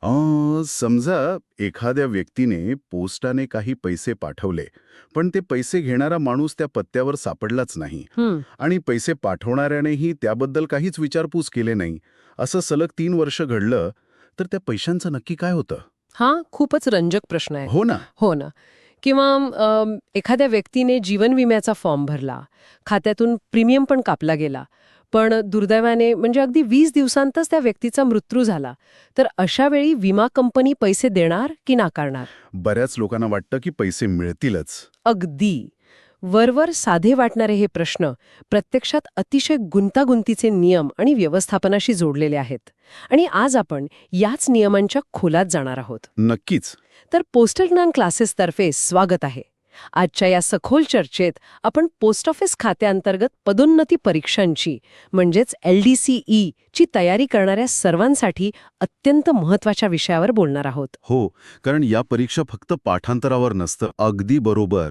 समजा एखाद्या व्यक्तीने पोस्टाने काही पैसे पाठवले, पण ते पैसे घेणारा माणूस त्या पत्त्यावर सापडलाच नाही हं, आणि पैसे पाठवणाऱ्यानेही त्याबद्दल काहीच विचारपूस केले नाही. असं सलग 3 वर्ष घडलं, तर त्या पैशांचं नक्की काय होतं? हा खूपच रंजक प्रश्न आहे. हो ना. हो ना. किंवा एखाद्या व्यक्तीने जीवन विम्याचा फॉर्म भरला, खात्यातून प्रीमियम पण कापला गेला, पण दुर्दैवाने म्हणजे अगदी 20 दिवसांतच त्या व्यक्तीचा मृत्यू झाला. तर अशा वेळी विमा कंपनी पैसे देणार की नाकारणार? बऱ्याच लोकांना वाटतं की पैसे मिळतीलच. अगदी. वरवर साधे वाटणारे हे प्रश्न प्रत्यक्षात अतिशय गुंतागुंतीचे नियम आणि व्यवस्थापनाशी जोडलेले आहेत. आणि आज आपण याच नियमांच्या खोलात जाणार आहोत. नक्कीच. तर पोस्टल ज्ञान क्लासेसतर्फे स्वागत आहे. आजच्या या सखोल चर्चेत आपण पोस्ट ऑफिस खात्याअंतर्गत पदोन्नती परीक्षांची म्हणजेच LDCE ची तयारी करणाऱ्या सर्वांसाठी अत्यंत महत्त्वाच्या विषयावर बोलणार आहोत. हो, कारण या परीक्षा फक्त पाठांतरावर नसतं. अगदी बरोबर.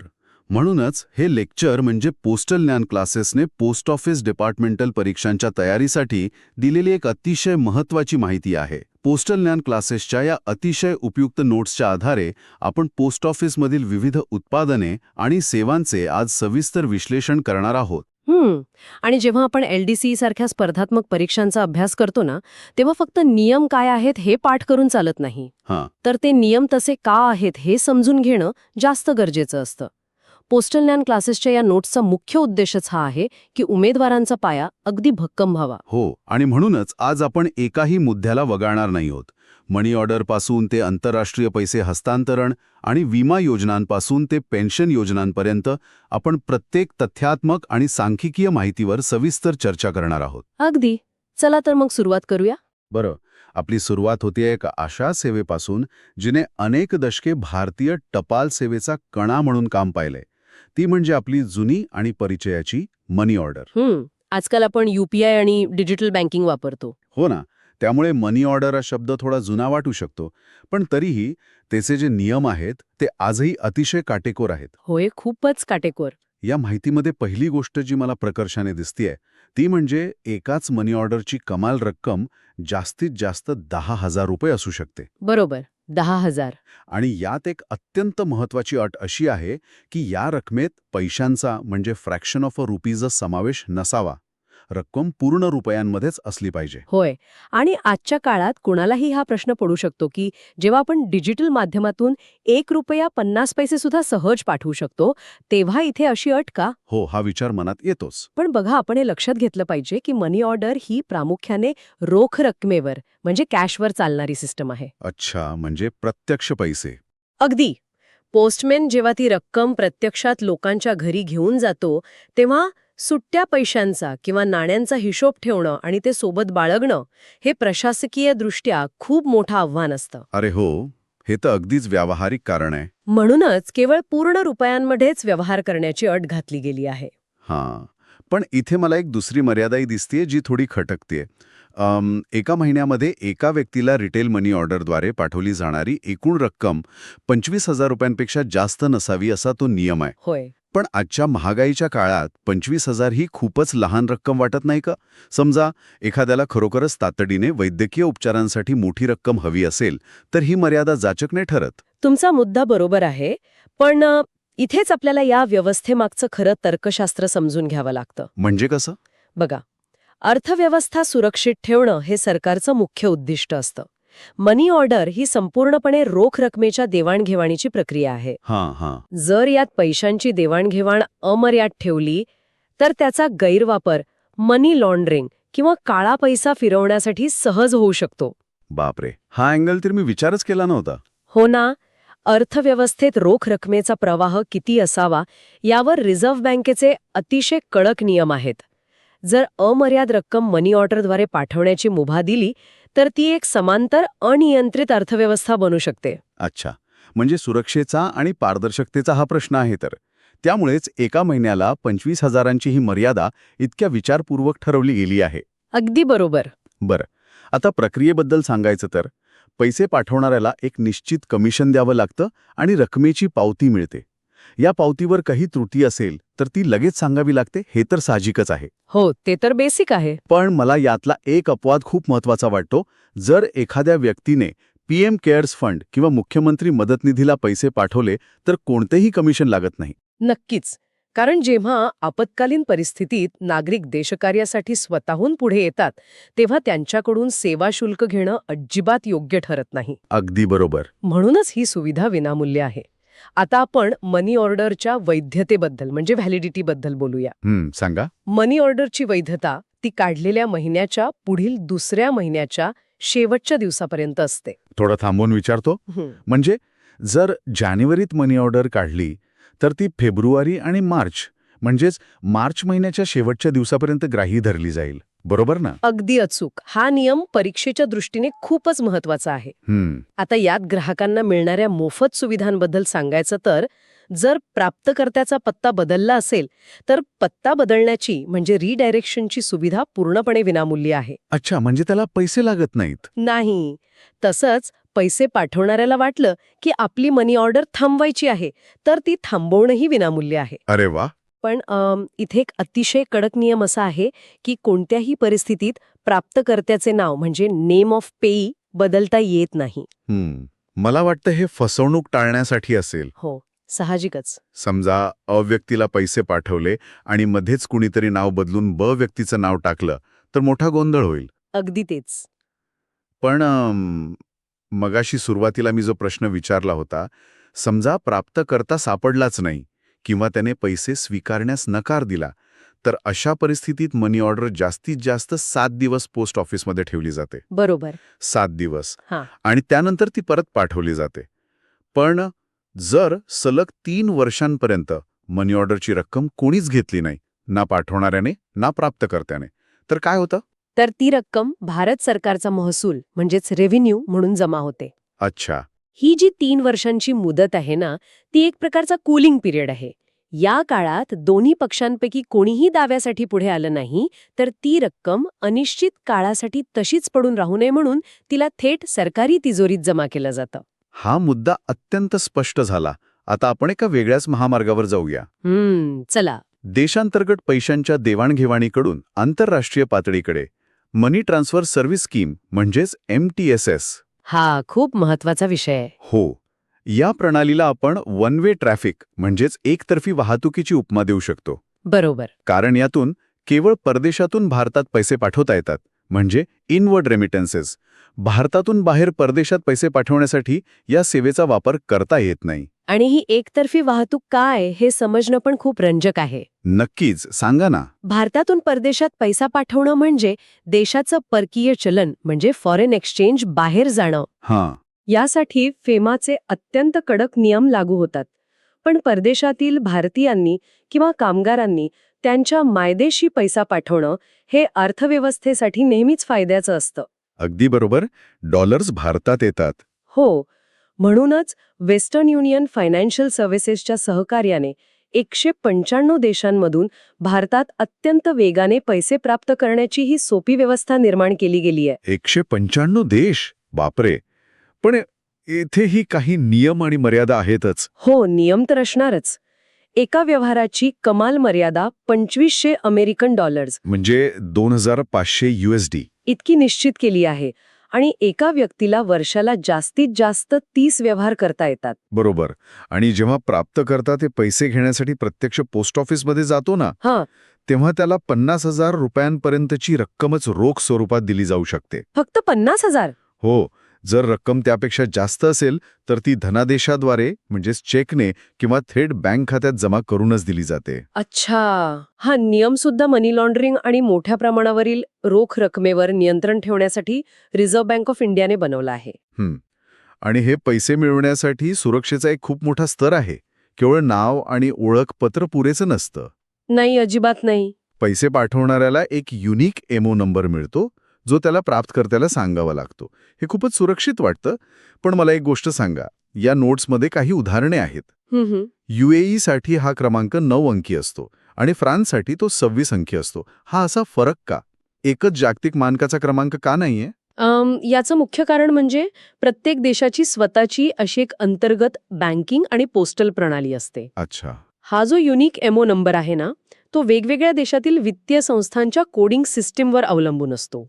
म्हणूनच हे लेक्चर म्हणजे पोस्टल ज्ञान क्लासेसने पोस्ट ऑफिस डिपार्टमेंटल परीक्षांच्या तयारीसाठी दिलेली एक अतिशय महत्त्वाची माहिती आहे. पोस्टल ज्ञान क्लासेसच्या या अतिशय उपयुक्त नोट्सच्या आधारे आपण पोस्ट ऑफिसमधील विविध उत्पादने आणि सेवांचे आज सविस्तर विश्लेषण करणार आहोत. आणि जेव्हा आपण LDCE सारख्या स्पर्धात्मक परीक्षांचा अभ्यास करतो ना, तेव्हा फक्त नियम काय आहेत हे पाठ करून चालत नाही. हां, तर ते नियम तसे का आहेत हे समजून घेणं जास्त गरजेचं असतं. पोस्टल ज्ञान क्लासेसच्या या नोट्सचा मुख्य उद्देशच हा आहे की उमेदवारांचा पाया अगदी भक्कम व्हावा. हो. आणि म्हणूनच आज आपण एकाही मुद्द्याला वगळणार नाही आहोत. मनी ऑर्डरपासून ते आंतरराष्ट्रीय पैसे हस्तांतरण आणि विमा योजनांपासून ते पेन्शन योजनांपर्यंत आपण प्रत्येक तथ्यात्मक आणि सांख्यिकीय माहितीवर सविस्तर चर्चा करणार आहोत. अगदी. चला तर मग सुरुवात करूया. बरं, आपली सुरुवात होतीये एका अशा सेवेपासून जिने अनेक दशके भारतीय टपाल सेवेचा कणा म्हणून काम पाहिलंय. ती म्हणजे आपली जुनी आणि परिचयाची मनी ऑर्डर. आजकाल आपण UPI आणि डिजिटल बँकिंग वापरतो. हो ना. त्यामुळे मनी ऑर्डर हा शब्द थोडा जुना वाटू शकतो, पण तरीही त्याचे जे नियम आहेत ते आजही अतिशय काटेकोर आहेत. होय, खूपच काटेकोर. या माहितीमध्ये पहिली गोष्ट जी मला प्रकर्षाने दिसतीये ती म्हणजे एकाच मनी ऑर्डरची कमाल रक्कम जास्तीत जास्त 10,000 रुपये असू शकते. बरोबर, 10,000. आणि यात एक अत्यंत महत्वाची अट अशी आहे की या रकमेत पैशांचा म्हणजे फ्रॅक्शन ऑफ अ रुपीचा समावेश नसावा. रक्कम पूर्ण रुपयांमध्येच असली पाहिजे. होय. आणि आजच्या काळात कुणालाही हा प्रश्न पडू शकतो की जेव्हा आपण डिजिटल माध्यमातून ₹1.50 सुद्धा सहज पाठवू शकतो, तेव्हा इथे अशी अट का? हो, हा विचार मनात येतोच. पण बघा, आपण हे लक्षात घेतलं पाहिजे की मनी ऑर्डर ही प्रामुख्याने रोख रकमेवर म्हणजे कॅशवर चालणारी सिस्टम आहे. अच्छा, म्हणजे प्रत्यक्ष पैसे. अगदी. पोस्टमॅन जेव्हा ती रक्कम प्रत्यक्षात लोकांच्या घरी घेऊन जातो, तेव्हा सुट्ट्या पैशांचा किंवा नाण्यांचा हिशोब ठेवणं आणि ते सोबत बाळगणं हे प्रशासकीयदृष्ट्या खूप मोठं आव्हान असतं. अरे हो, हे तर अगदीच व्यावहारिक कारण आहे. म्हणूनच केवळ पूर्ण रुपयांमध्येच व्यवहार करण्याची अट घातली गेली आहे. हां, पण इथे मला एक दुसरी मर्यादाही दिसतीये जी थोडी खटकतेय. एका महिन्यामध्ये एका व्यक्तीला रिटेल मनी ऑर्डरद्वारे पाठवली जाणारी एकूण रक्कम 25,000 रुपयांपेक्षा जास्त नसावी असा तो नियम आहे. होय. पण आजच्या महागाईच्या काळात 25,000 ही खूपच लहान रक्कम वाटत नाही का? समजा एखाद्याला खरोखरच तातडीने वैद्यकीय उपचारांसाठी मोठी रक्कम हवी असेल, तर ही मर्यादा जाचक नाही ठरत. तुमचा मुद्दा बरोबर आहे, पण इथेच आपल्याला या व्यवस्थेमागचं खरं तर्कशास्त्र समजून घ्यावं लागतं. म्हणजे कसं? बघा, अर्थव्यवस्था सुरक्षित ठेवणं हे सरकारचं मुख्य उद्दिष्ट असतं. मनी ऑर्डर ही संपूर्णपणे रोख रकमेच्या देवाणघेवाणीची प्रक्रिया आहे. हां हां. जर यात पैशांची देवाणघेवाण अमर्याद ठेवली तर त्याचा गैरवापर मनी लॉन्ड्रिंग किंवा काळा पैसा फिरवण्यासाठी सहज होऊ शकतो. बापरे, हा अँगल तर मी विचारच केला नव्हता. हो ना. अर्थव्यवस्थेत रोख रकमेचा प्रवाह किती असावा यावर रिझर्व्ह बँकेचे अतिशय कडक नियम आहेत. जर अमर्याद रक्कम मनी ऑर्डरद्वारे पाठवण्याची मुभा दिली तर ती एक समांतर अनियंत्रित अर्थव्यवस्था बनू शकते. अच्छा, म्हणजे सुरक्षेचा आणि पारदर्शकतेचा हा प्रश्न आहे तर. त्यामुळेच एका महिन्याला 25,000ची ही मर्यादा इतक्या विचारपूर्वक ठरवली गेली आहे. अगदी बरोबर. बरं, आता प्रक्रियेबद्दल सांगायचं तर पैसे पाठवणाऱ्याला एक निश्चित कमिशन द्यावं लागतं आणि रकमेची पावती मिळते. या पावतीवर काही त्रुटी असेल तर ती लगेच सांगावी लागते, हे तर साहजिकच आहे. हो, ते तर बेसिक आहे. पण मला यातला एक अपवाद खूप महत्वाचा वाटतो. जर एखाद्या व्यक्तीने PM केअर्स फंड किंवा मुख्यमंत्री मदत निधीला पैसे पाठवले तर कोणतेही कमिशन लागत नाही. नक्कीच. कारण जेव्हा आपत्कालीन परिस्थितीत नागरिक देशकार्यासाठी स्वतःहून पुढे येतात तेव्हा त्यांच्याकडून सेवा शुल्क घेणं अजिबात योग्य ठरत नाही. अगदी बरोबर. म्हणूनच ही सुविधा विनामूल्य आहे. आता आपण मनी ऑर्डरच्या वैधतेबद्दल म्हणजे व्हॅलिडिटीबद्दल बोलूया. सांगा. मनी ऑर्डरची वैधता ती काढलेल्या महिन्याच्या पुढील दुसऱ्या महिन्याच्या शेवटच्या दिवसापर्यंत असते. थोडं थांबून विचारतो. म्हणजे जर जानेवारीत मनी ऑर्डर काढली तर ती फेब्रुवारी आणि मार्च म्हणजेच मार्च महिन्याच्या शेवटच्या दिवसापर्यंत ग्राही धरली जाईल. बरोबर ना? अगदी अचूक. हा नियम परीक्षेच्या दृष्टीने खूपच महत्वाचा आहे. आता यात ग्राहकांना मिळणाऱ्या मोफत सुविधांबद्दल सांगायचं तर जर प्राप्तकर्त्याचा पत्ता बदलला असेल तर पत्ता बदलण्याची म्हणजे रिडायरेक्शनची सुविधा पूर्णपणे विनामूल्य आहे. अच्छा, म्हणजे त्याला पैसे लागत नाहीत. नाही. तसंच पैसे पाठवणाऱ्याला वाटलं की आपली मनी ऑर्डर थांबवायची आहे तर ती थांबवणंही विनामूल्य आहे. अरे वा. पण इथे एक अतिशय कडक नियम असा आहे की कोणत्याही परिस्थितीत प्राप्तकर्त्याचे नाव म्हणजे नेम ऑफ पेई बदलता येत नाही. मला वाटतं हे फसवणूक टाळण्यासाठी असेल. हो, साहजिकच. समजा अ व्यक्तीला पैसे पाठवले आणि मध्येच कुणीतरी नाव बदलून ब व्यक्तीचं नाव टाकलं तर मोठा गोंधळ होईल. अगदी तेच. पण मगाशी सुरुवातीला मी जो प्रश्न विचारला होता, समजा प्राप्तकर्ता सापडलाच नाही किंवा त्याने पैसे स्वीकारण्यास नकार दिला, तर अशा परिस्थितीत मनी ऑर्डर जास्तीत जास्त 7 दिवस पोस्ट ऑफिसमध्ये ठेवली जाते. बरोबर. 7 दिवस. हां. आणि त्यानंतर ती परत पाठवली जाते. पण जर सलग 3 वर्षांपर्यंत मनी ऑर्डरची रक्कम कोणीच घेतली नाही, ना पाठवणाऱ्याने ना प्राप्तकर्त्याने, तर काय होतं? तर ती रक्कम भारत सरकारचा महसूल म्हणजेच रेव्हेन्यू म्हणून जमा होते. अच्छा. ही जी 3 वर्षांची मुदत आहे ना, ती एक प्रकारचा कूलिंग पिरियड आहे. या काळात दोन्ही पक्षांपैकी कोणीही दाव्यासाठी पुढे आलं नाही तर ती रक्कम अनिश्चित काळासाठी तशीच पडून राहू नये म्हणून तिला थेट सरकारी तिजोरीत जमा केलं जातं. हा मुद्दा अत्यंत स्पष्ट झाला. आता आपण एका वेगळ्याच महामार्गावर जाऊया. चला. देशांतर्गत पैशांच्या देवाणघेवाणीकडून आंतरराष्ट्रीय पातळीकडे मनी ट्रान्सफर सर्व्हिस स्कीम म्हणजेच MTSS. हा खूप महत्वाचा विषय आहे. हो. या प्रणालीला आपण वन वे ट्रॅफिक म्हणजेच एकतर्फी वाहतुकीची उपमा देऊ शकतो. बरोबर. कारण यातून केवळ परदेशातून भारतात पैसे पाठवता येतात, म्हणजे इनवर्ड रेमिटन्सेस. भारतातून बाहेर परदेशात पैसे पाठवण्यासाठी या सेवेचा वापर करता येत नाही. आणि ही एकतर्फी वाहतूक काय हे समजणं पण खूप रंजक आहे. नक्कीच, सांगा ना. भारतातून परदेशात पैसा पाठवणं म्हणजे देशाचं परकीय चलन म्हणजे फॉरेन एक्सचेंज बाहेर जाणं. हां. यासाठी फेमाचे अत्यंत कडक नियम लागू होतात. पण परदेशातील भारतीयांनी किंवा कामगारांनी त्यांच्या मायदेशी पैसा पाठवणं हे अर्थव्यवस्थेसाठी नेहमीच फायद्याचं असतं. अगदी बरोबर. डॉलर्स भारतात येतात. हो. म्हणूनच वेस्टर्न युनियन फायनान्शियल सर्व्हिसेसच्या सहकार्याने 195 देशांमधून भारतात अत्यंत वेगाने पैसे प्राप्त करण्याची ही सोपी व्यवस्था निर्माण केली गेली आहे. 195 देश? बापरे. पण इथेही काही नियम आणि मर्यादा आहेतच. हो, नियम तर असणारच. एका व्यवहाराची कमाल मर्यादा $2500 म्हणजे 2500 USD इतकी निश्चित केली आहे आणि एका व्यक्तीला वर्षाला जास्तीत जास्त 30 व्यवहार करता येतात. बरोबर. आणि जेव्हा प्राप्तकर्ता ते पैसे घेण्यासाठी प्रत्यक्ष पोस्ट ऑफिसमध्ये जातो ना, तेव्हा त्याला 50,000 रुपयांपर्यंतची रक्कमच रोख स्वरूपात दिली जाऊ शकते. फक्त 50,000? हो. जर रक्कम त्यापेक्षा जास्त असेल तर ती धनादेशाद्वारे म्हणजेच चेकने किंवा थेट बँक खात्यात जमा करूनच दिली जाते. अच्छा. हा नियम सुद्धा मनी लॉन्ड्रिंग आणि मोठ्या प्रमाणावरील रोख रकमेवर नियंत्रण ठेवण्यासाठी रिझर्व्ह बँक ऑफ इंडियाने बनवला आहे. आणि हे पैसे मिळवण्यासाठी सुरक्षेचा एक खूप मोठा स्तर आहे. केवळ नाव आणि ओळखपत्र पुरेसं नसतं. नाही, अजिबात नाही. पैसे पाठवणाऱ्याला एक युनिक एमओ नंबर मिळतो जो त्याला प्राप्तकर्त्याला सांगावा लागतो. हे खूपच सुरक्षित वाटतं. पण मला एक गोष्ट सांगा, या नोट्समध्ये काही उदाहरणे आहेत. UAE साठी हा क्रमांक 9 अंकी असतो आणि फ्रान्ससाठी तो 26 अंकी असतो. हा असा फरक का? एकच जागतिक मानकाचा क्रमांक का नाहीये? याचं मुख्य कारण म्हणजे प्रत्येक देशाची स्वतःची अशी एक अंतर्गत बँकिंग आणि पोस्टल प्रणाली असते. अच्छा. हा जो युनिक एमओ नंबर आहे ना, तो वेगवेगळ्या देशातील वित्तीय संस्थांच्या कोडिंग सिस्टीमवर अवलंबून असतो.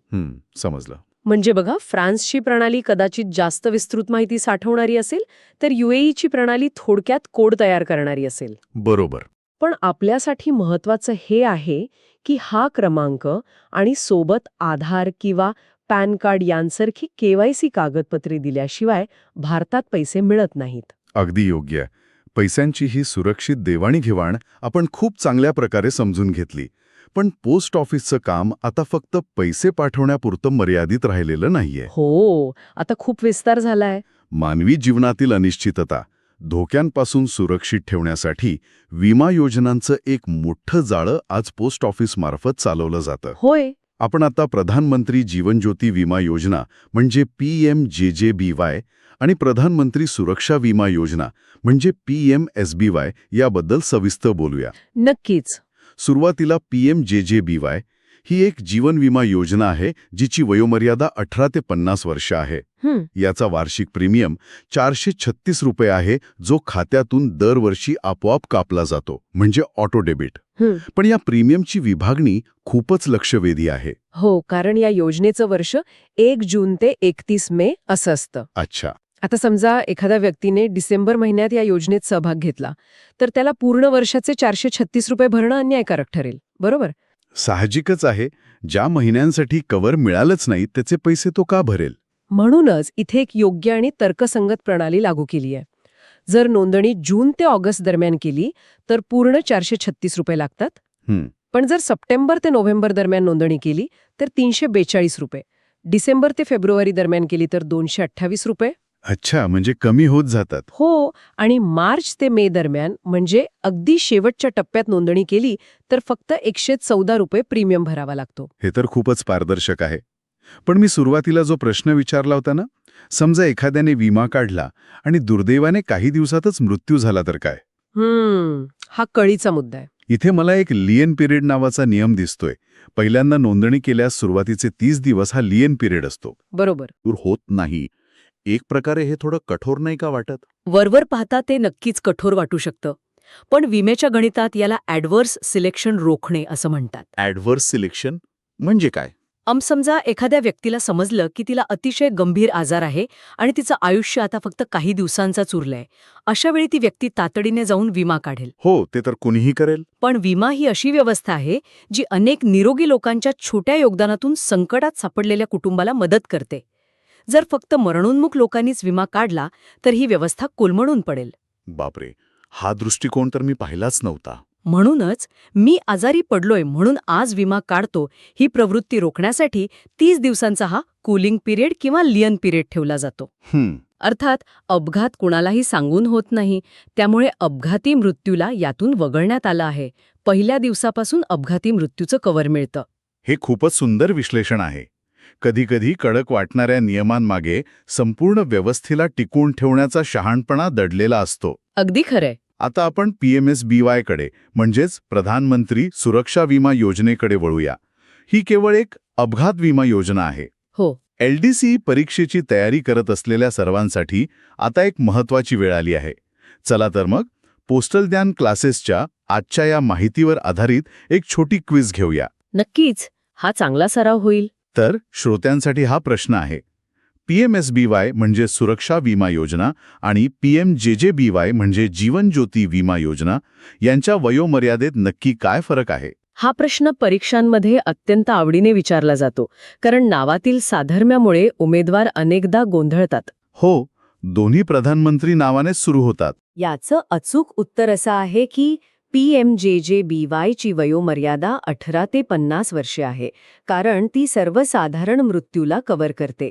समजलं. म्हणजे बघा, फ्रान्सची प्रणाली कदाचित जास्त विस्तृत माहिती साठवणारी असेल, तर UAEची प्रणाली थोडक्यात कोड तयार करणारी असेल. बरोबर. पण आपल्यासाठी महत्वाचं हे आहे की हा क्रमांक आणि सोबत आधार किंवा पॅन कार्ड यांसारखी KYC कागदपत्रे दिल्याशिवाय भारतात पैसे मिळत नाहीत. अगदी योग्य. पैशांची ही सुरक्षित देवाणीघेवाण आपण खूप चांगल्या प्रकारे समजून घेतली. पण पोस्ट ऑफिसचं काम आता फक्त पैसे पाठवण्यापुरतं मर्यादित राहिलेलं नाहीये. हो, आता खूप विस्तार झालाय. मानवी जीवनातील अनिश्चितता, धोक्यांपासून सुरक्षित ठेवण्यासाठी विमा योजनांचं एक मोठं जाळं आज पोस्ट ऑफिसमार्फत चालवलं जातं. होय. आपण आता प्रधानमंत्री जीवन ज्योती विमा योजना म्हणजे PMJJBY आणि प्रधानमंत्री सुरक्षा विमा योजना म्हणजे PMSBY याबद्दल सविस्तर बोलूया. नक्कीच. सुरुवातीला PMJJBY ही एक जीवन विमा योजना आहे जिची वयोमर्यादा 18 ते 50 वर्ष आहे. याचा वार्षिक प्रीमियम 436 रुपये आहे, जो खात्यातून दरवर्षी आपोआप कापला जातो, म्हणजे ऑटो डेबिट. पण या प्रीमियमची विभागणी खूपच लक्षवेधी आहे. हो, कारण या योजनेचं वर्ष 1 जून ते 31 मे असं असतं. अच्छा. आता समजा एखाद्या व्यक्तीने डिसेंबर महिन्यात या योजनेत सहभाग घेतला, तर त्याला पूर्ण वर्षाचे 436 रुपये भरणं अन्यायकारक ठरेल, बरोबर? साहजिकच आहे. ज्या महिन्यांसाठी कव्हर मिळालंच नाही त्याचे पैसे तो का भरेल? म्हणूनच इथे एक योग्य आणि तर्कसंगत प्रणाली लागू केली आहे. जर नोंदणी जून ते ऑगस्ट दरम्यान केली तर पूर्ण 436 रुपये लागतात. पण जर सप्टेंबर ते नोव्हेंबर दरम्यान नोंदणी केली तर 342 रुपये. डिसेंबर ते फेब्रुवारी दरम्यान केली तर 228 रुपये. अच्छा, म्हणजे कमी होत जातात. हो, आणि मार्च ते मे दरम्यान म्हणजे अगदी शेवटच्या टप्प्यात नोंदणी केली तर फक्त 114 रुपये प्रीमियम भरावा लागतो. हे तर खूपच पारदर्शक आहे. पण मी सुरुवातीला जो प्रश्न विचारला होता ना, समजा एखाद्याने विमा काढला आणि दुर्दैवाने काही दिवसातच मृत्यू झाला तर काय? हा कळीचा मुद्दा आहे. इथे मला एक लियन पिरियड नावाचा नियम दिसतोय. पहिल्यांदा नोंदणी केल्यास सुरुवातीचे 30 दिवस हा लियन पिरियड असतो. बरोबर. होत नाही. एक प्रकारे हे थोडं कठोर नाही का वाटत? वरवर पाहता ते नक्कीच कठोर वाटू शकतं. पण विम्याच्या गणितात याला ॲडव्हर्स सिलेक्शन रोखणे असं म्हणतात. ॲडव्हर्स सिलेक्शन म्हणजे काय? समजा एखाद्या व्यक्तीला समजलं की तिला अतिशय गंभीर आजार आहे आणि तिचं आयुष्य आता फक्त काही दिवसांचाच उरलंय. अशा वेळी ती व्यक्ती तातडीने जाऊन विमा काढेल. हो, ते तर कुणीही करेल. पण विमा ही अशी व्यवस्था आहे जी अनेक निरोगी लोकांच्या छोट्या योगदानातून संकटात सापडलेल्या कुटुंबाला मदत करते. जर फक्त मरणोन्मुख लोकांनीच विमा काढला तर ही व्यवस्था कोलमडून पडेल. बापरे, हा दृष्टिकोन तर मी पाहिलाच नव्हता. म्हणूनच मी आजारी पडलोय म्हणून आज विमा काढतो ही प्रवृत्ती रोखण्यासाठी 30 दिवसांचा हा कूलिंग पिरियड किंवा लियन पिरियड ठेवला जातो. अर्थात अपघात कुणालाही सांगून होत नाही, त्यामुळे अपघाती मृत्यूला यातून वगळण्यात आलं आहे. पहिल्या दिवसापासून अपघाती मृत्यूचं कव्हर मिळतं. हे खूपच सुंदर विश्लेषण आहे. कधीकधी कडक वाटणाऱ्या नियमांमागे संपूर्ण व्यवस्थेला टिकवून ठेवण्याचा शहाणपणा दडलेला असतो. अगदी खरंय. आता आपण PMSBY कडे म्हणजेच प्रधानमंत्री सुरक्षा विमा योजनेकडे वळूया. ही केवळ एक अपघात विमा योजना आहे. हो. LDC परीक्षेची तयारी करत असलेल्या सर्वांसाठी आता एक महत्त्वाची वेळ आली आहे. चला तर मग पोस्टल ज्ञान क्लासेसच्या आजच्या या माहितीवर आधारित एक छोटी क्विज घेऊया. नक्कीच. हा चांगला सराव होईल. तर श्रोत्यांसाठी हा प्रश्न आहे. PMSBY म्हणजे सुरक्षा विमा योजना आणि PMJJBY म्हणजे जीवन ज्योती विमा योजना यांच्या वयोमर्यादेत नक्की काय फरक आहे? हा प्रश्न परीक्षांमध्ये अत्यंत आवडीने विचारला जातो, कारण नावातील साधर्म्यामुळे उमेदवार अनेकदा गोंधळतात. हो, दोन्ही प्रधानमंत्री नावानेच सुरू होतात. याचं अचूक उत्तर असं आहे की PMJJBY ची वयोमर्यादा 18 ते 50 वर्षे आहे, कारण ती सर्वसाधारण मृत्यूला कव्हर करते.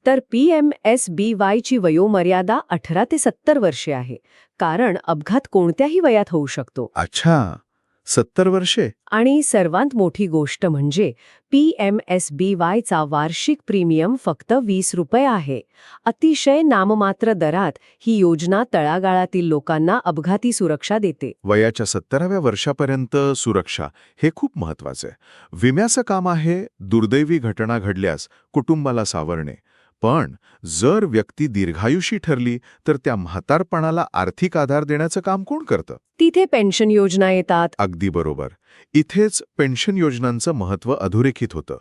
तर PMSBY ची वयोमर्यादा 18 ते 70 वर्षे आहे, कारण अपघात कोणत्याही वयात होऊ शकतो. अच्छा, 70 वर्षे. आणि सर्वात मोठी गोष्ट म्हणजे PMSBY चा वार्षिक प्रीमियम फक्त 20 रुपये आहे. अतिशय नाममात्र दरात ही योजना तळागाळातील लोकांना अपघाती सुरक्षा देते. वयाच्या 70व्या वर्षापर्यंत सुरक्षा हे खूप महत्वाचं आहे. विम्याचं काम आहे दुर्दैवी घटना घडल्यास कुटुंबाला सावरणे. पण जर व्यक्ती दीर्घायुषी ठरली तर त्या म्हातारपणाला आर्थिक आधार देण्याचं काम कोण करतं? तिथे पेन्शन योजना येतात. अगदी बरोबर. इथेच पेन्शन योजनांचं महत्त्व अधोरेखित होतं.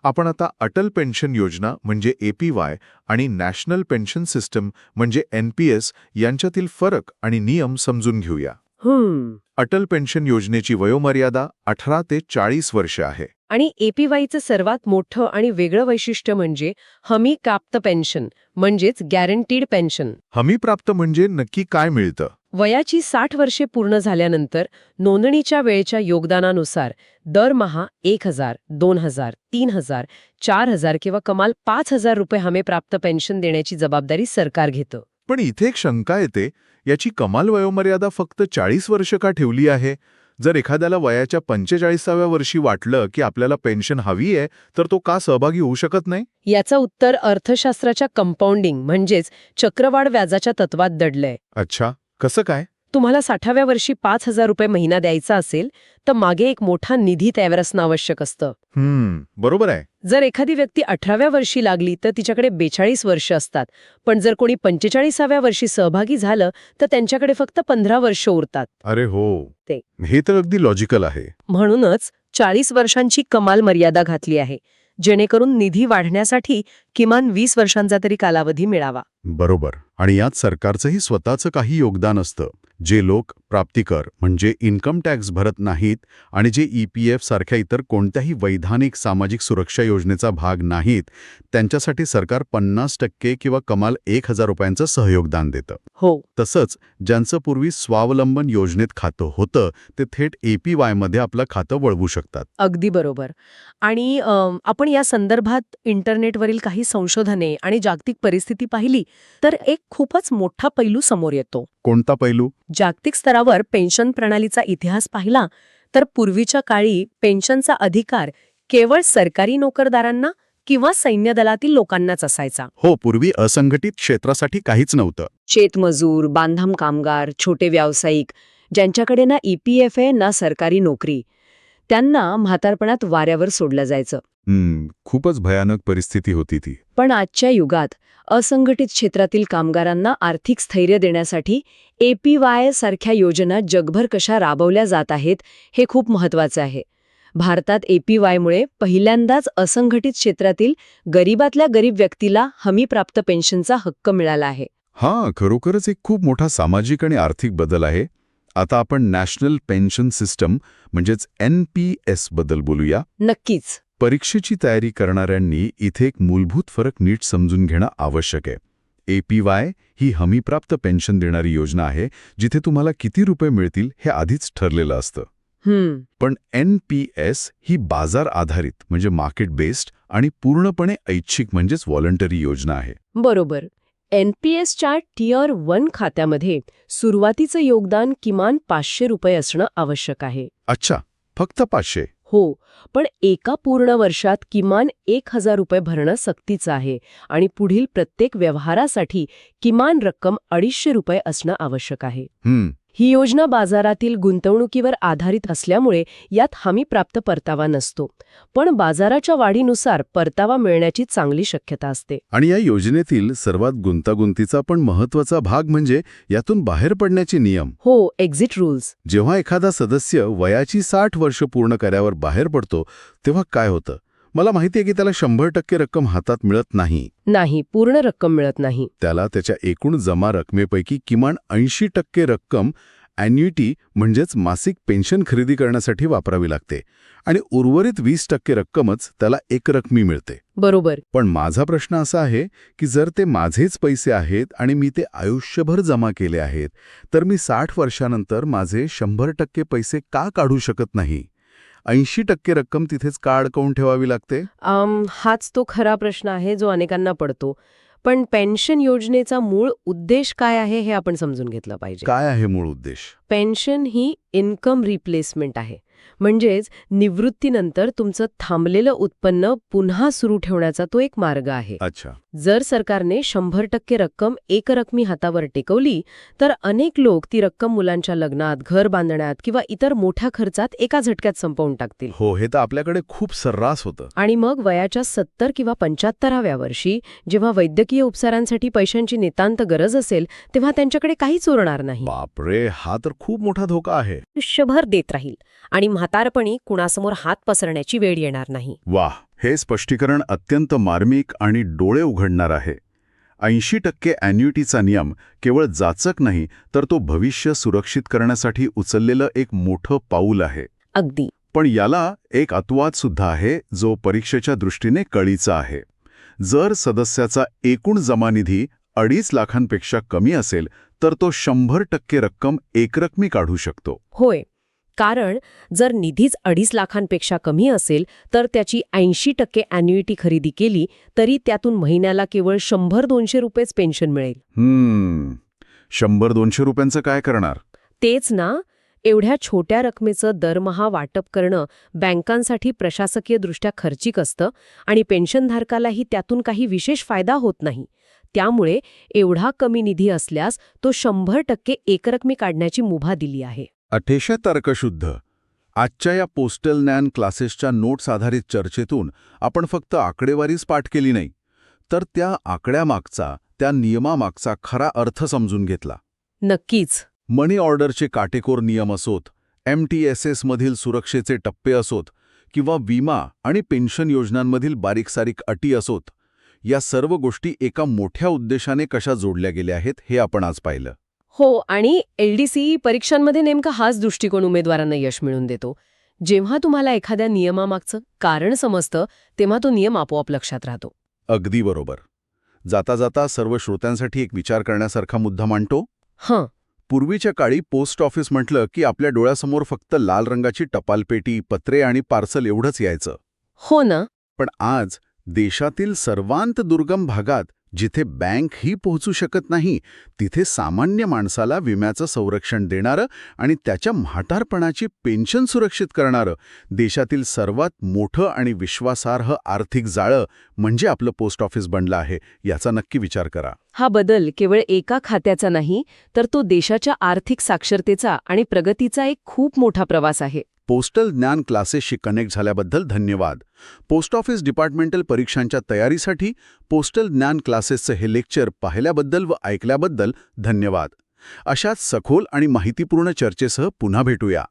आपण आता अटल पेन्शन योजना म्हणजे APY आणि नॅशनल पेन्शन सिस्टम म्हणजे NPS यांच्यातील फरक आणि नियम समजून घेऊया. अटल पेन्शन योजनेची वयोमर्यादा 18 ते 40 वर्ष आहे. आणि APYचं सर्वात मोठं आणि वेगळं वैशिष्ट्य म्हणजे हमी प्राप्त पेन्शन म्हणजेच गॅरंटीड पेन्शन. हमीप्राप्त म्हणजे नक्की काय मिळतं? वयाची 60 वर्षे पूर्ण झाल्यानंतर नोंदणीच्या वेळेच्या योगदानानुसार दरमहा 1,000, 2,000, 3,000, 4,000 किंवा कमाल 5,000 रुपये हमीप्राप्त पेन्शन देण्याची जबाबदारी सरकार घेतं. पण इथे एक शंका येते, याची कमाल वयोमर्यादा फक्त 40 वर्ष का ठेवली आहे? जर एखाद्याला वयाच्या 45व्या वर्षी वाटलं की आपल्याला पेन्शन हवी आहे, तर तो का सहभागी होऊ शकत नाही? याचं उत्तर अर्थशास्त्राच्या कंपाऊंडिंग म्हणजेच चक्रवाढ व्याजाच्या तत्वात दडलंय. अच्छा, कसं काय? तुम्हाला 60व्या वर्षी 5,000 रुपये महिना द्यायचा असेल तर मागे एक मोठा निधी तयार असणं आवश्यक असतं. बरोबर आहे. जर एखादी व्यक्ती 18व्या वर्षी लागली तर तिच्याकडे 42 वर्ष असतात, पण जर कोणी 45व्या वर्षी सहभागी झालं तर त्यांच्याकडे फक्त 15 वर्ष उरतात. अरे हो, ते. हे तर अगदी लॉजिकल आहे. म्हणूनच 40 वर्षांची कमाल मर्यादा घातली आहे, जेणेकरून निधी वाढण्यासाठी किमान 20 वर्षांचा तरी कालावधी मिळावा. बरोबर. आणि यात सरकारचंही स्वतःचं काही योगदान असतं. जे लोक प्राप्तिकर म्हणजे इन्कम टॅक्स भरत नाहीत आणि जे EPF सारख्या इतर कोणत्याही वैधानिक सामाजिक सुरक्षा योजनेचा भाग नाहीत, त्यांच्यासाठी सरकार 50% किंवा कमाल 1,000 रुपयांचं सहयोगदान देतं. हो. तसंच ज्यांचं पूर्वी स्वावलंबन योजनेत खातं होतं ते थेट APY मध्ये आपलं खातं वळवू शकतात. अगदी बरोबर. आणि आपण या संदर्भात इंटरनेटवरील काही संशोधने आणि जागतिक परिस्थिती पाहिली तर एक खूपच मोठा पैलू समोर येतो. कोणता पैलू? जागतिक स्तरावर पेन्शन प्रणालीचा इतिहास पाहिला तर पूर्वीच्या काळी पेन्शनचा अधिकार केवळ सरकारी नोकरदारांना किंवा सैन्य दलातील लोकांनाच असायचा. हो, पूर्वी असंघटित क्षेत्रासाठी काहीच नव्हतं. शेतमजूर, बांधकाम कामगार, छोटे व्यावसायिक ज्यांच्याकडे ना EPF आहे ना सरकारी नोकरी, त्यांना म्हातारपणात वाऱ्यावर सोडलं जायचं. खूपच भयानक परिस्थिती होती ती. पण आजच्या युगात असंघटित क्षेत्रातील कामगारांना आर्थिक स्थैर्य देण्यासाठी APY सारख्या योजना जगभर कशा राबवल्या जात आहेत हे खूप महत्त्वाचं आहे. भारतात APYमुळे पहिल्यांदाच असंघटित क्षेत्रातील गरीबातल्या गरीब व्यक्तीला हमीप्राप्त पेन्शनचा हक्क मिळाला आहे. हां, खरोखरच एक खूप मोठा सामाजिक आणि आर्थिक बदल आहे. आता आपण नॅशनल पेन्शन सिस्टम म्हणजेच NPS बद्दल बोलूया. नक्कीच. परीक्षेची तयारी करणाऱ्यांनी इथे एक मूलभूत फरक नीट समजून घेणं आवश्यक आहे. APY ही हमीप्राप्त पेन्शन देणारी योजना आहे, जिथे तुम्हाला किती रुपये मिळतील हे आधीच ठरलेलं असतं. पण NPS ही बाजार आधारित म्हणजे मार्केट बेस्ड आणि पूर्णपणे ऐच्छिक म्हणजेच व्हॉलंटरी योजना आहे. बरोबर. NPSच्या Tier 1 खात्यामध्ये सुरुवातीचं योगदान किमान 500 रुपये असणं आवश्यक आहे. अच्छा, फक्त 500? हो, पण एका पूर्ण वर्षात किमान 1,000 रुपये भरणं सक्तीचं आहे आणि पुढील प्रत्येक व्यवहारासाठी किमान रक्कम 250 रुपये असणं आवश्यक आहे. ही योजना बाजारातील गुंतवणुकीवर आधारित असल्यामुळे यात हमीप्राप्त परतावा नसतो, पण बाजाराच्या वाढीनुसार परतावा मिळण्याची चांगली शक्यता असते. आणि या योजनेतील सर्वात गुंतागुंतीचा पण महत्त्वाचा भाग म्हणजे यातून बाहेर पडण्याचे नियम. हो, एक्झिट रूल्स. जेव्हा एखादा सदस्य वयाची 60 वर्ष पूर्ण केल्यावर बाहेर पडतो तेव्हा काय होतं? मला माहिती आहे की त्याला 100% रक्कम हातात मिळत नाही. नाही, पूर्ण रक्कम मिळत नाही. त्याला त्याच्या एकूण जमा रकमेपैकी किमान 80% रक्कम ॲन्युइटी म्हणजेच मासिक पेन्शन खरेदी करण्यासाठी वापरावी लागते आणि उर्वरित 20% रक्कमच त्याला एकरकमी मिळते. बरोबर. पण माझा प्रश्न असा आहे की जर ते माझेच पैसे आहेत आणि मी ते आयुष्यभर जमा केले आहेत, तर मी 60 वर्षानंतर माझे 100% पैसे का काढू शकत नाही? 80% रक्कम तिथेच का अडकवून ठेवावी लागते? हाच तो खरा प्रश्न आहे जो अनेकांना पडतो. पण पेन्शन योजनेचा मूळ उद्देश काय आहे हे आपण समजून घेतलं पाहिजे. काय आहे मूळ उद्देश? पेन्शन ही इन्कम रिप्लेसमेंट आहे. म्हणजेच निवृत्तीनंतर तुमचं थांबलेलं उत्पन्न पुन्हा सुरू ठेवण्याचा तो एक मार्ग आहे. अच्छा. जर सरकारने 100% रक्कम एकरकमी हातावर टेकवली तर अनेक लोक ती रक्कम मुलांच्या लग्नात, घर बांधण्यात किंवा इतर मोठ्या खर्चात एका झटक्यात संपवून टाकतील. हो, हे तर आपल्याकडे खूप सर्रास होतं. आणि मग वयाच्या 70 किंवा 75व्या वर्षी जेव्हा वैद्यकीय उपचारांसाठी पैशांची नितांत गरज असेल तेव्हा त्यांच्याकडे काहीच उरणार नाही. बापरे, हा तर खूप मोठा धोका आहे. आयुष्यभर देत राहील आणि म्हातारपणी कुणासमोर हात पसरण्याची वेळ येणार नाही. वाह, हे स्पष्टीकरण अत्यंत मार्मिक आणि डोळे उघडणार आहे. 80% ॲन्युइटीचा नियम केवळ जाचक नाही, तर तो भविष्य सुरक्षित करण्यासाठी उचललेलं एक मोठं पाऊल आहे. अगदी. पण याला एक अपवाद सुद्धा आहे, जो परीक्षेच्या दृष्टीने कळीचा आहे. जर सदस्याचा एकूण जमा निधी 2.5 लाखांपेक्षा कमी असेल, तर तो 100% रक्कम एकरकमी काढू शकतो. होय, कारण जर निधीच 2.5 लाखांपेक्षा कमी असेल तर त्याची 80% ॲन्युइटी खरेदी केली तरी त्यातून महिन्याला केवळ 100-200 रुपयेच पेन्शन मिळेल. 100-200 रुपयांचं काय करणार? तेच ना, एवढ्या छोट्या रकमेचं दरमहा वाटप करणं बँकांसाठी प्रशासकीयदृष्ट्या खर्चिक असतं आणि पेन्शनधारकालाही त्यातून काही विशेष फायदा होत नाही. त्यामुळे एवढा कमी निधी असल्यास तो 100% एकरकमी काढण्याची मुभा दिली आहे. अतिशय तर्कशुद्ध. आजच्या या पोस्टल ज्ञान क्लासेसच्या नोट्स आधारित चर्चेतून आपण फक्त आकडेवारीच पाठ केली नाही, तर त्या आकड्यामागचा, त्या नियमामागचा खरा अर्थ समजून घेतला. नक्कीच. मनी ऑर्डरचे काटेकोर नियम असोत, MTSS मधील सुरक्षेचे टप्पे असोत किंवा विमा आणि पेन्शन योजनांमधील बारीक-सारीक अटी असोत, या सर्व गोष्टी एका मोठ्या उद्देशाने कशा जोडल्या गेल्या आहेत हे आपण आज पाहिलं. हो, आणि LDC परीक्षांमध्ये नेमका हाच दृष्टिकोन उमेदवारांना यश मिळवून देतो. जेव्हा तुम्हाला एखाद्या नियमामागचं कारण समजतं तेव्हा तो नियम आपोआप लक्षात राहतो. अगदी बरोबर. जाता जाता सर्व श्रोत्यांसाठी एक विचार करण्यासारखा मुद्दा मांडतो. हं, पूर्वीच्या काळी पोस्ट ऑफिस म्हटलं की आपल्या डोळ्यासमोर फक्त लाल रंगाची टपालपेटी, पत्रे आणि पार्सल एवढंच यायचं. हो ना. पण आज देशातील सर्वांत दुर्गम भागात, जिथे बँक ही पोहोचू शकत नाही, तिथे सामान्य माणसाला विम्याचं संरक्षण देणारं आणि त्याच्या म्हातारपणाची पेन्शन सुरक्षित करणारं देशातील सर्वात मोठं आणि विश्वासार्ह आर्थिक जाळं म्हणजे आपलं पोस्ट ऑफिस बनलं आहे, याचा नक्की विचार करा. हा बदल केवळ एका खात्याचा नाही, तर तो देशाच्या आर्थिक साक्षरतेचा आणि प्रगतीचा एक खूप मोठा प्रवास आहे. पोस्टल ज्ञान क्लासेसशी कनेक्ट झाल्याबद्दल धन्यवाद. पोस्ट ऑफिस डिपार्टमेंटल परीक्षांच्या तयारीसाठी पोस्टल ज्ञान क्लासेसचं हे लेक्चर पाहिल्याबद्दल व ऐकल्याबद्दल धन्यवाद. अशाच सखोल आणि माहितीपूर्ण चर्चेसह पुन्हा भेटूया.